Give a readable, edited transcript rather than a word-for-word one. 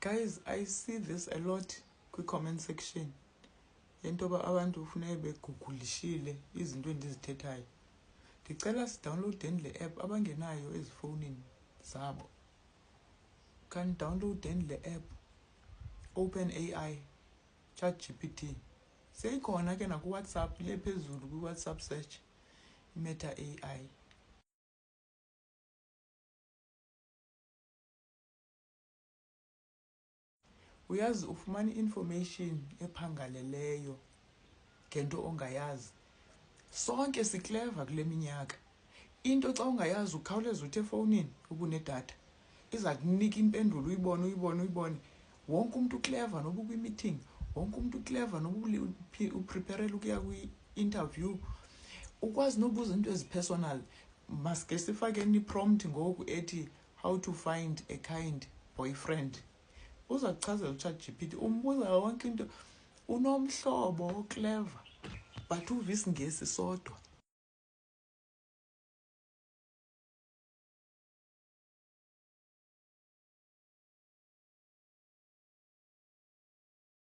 Guys, I see this a lot kwi-comment section. Yento ba abantu ufuneka begugulishile izinto endizithethayo. Ndicela sidownloadeni le app abangenayo ezifowunini zabo. Can downloadeni le app OpenAI ChatGPT. Seyikhona ke naku WhatsApp le phezulu ku WhatsApp search Meta AI. Uyazi ufumana information ephangaleleyo ngento ongayazi. Sonke siclever kule minyaka. Into xa ungayazi ukhawuleza uthe efowunini ukunedatha. Iza kunika impendulo uyibone. Wonke umuntu clever noba kwi-meeting, wonke umuntu clever noba upreparele ukuya kwi-interview. Ukwazi nobuza into ezipersonal. Maske sifake ni prompt ngoku ethi how to find a kind boyfriend. Uza kuchazela uChatGPT umbuza yonke into. Unomhlobo clever but uvisa ngesi sodwa.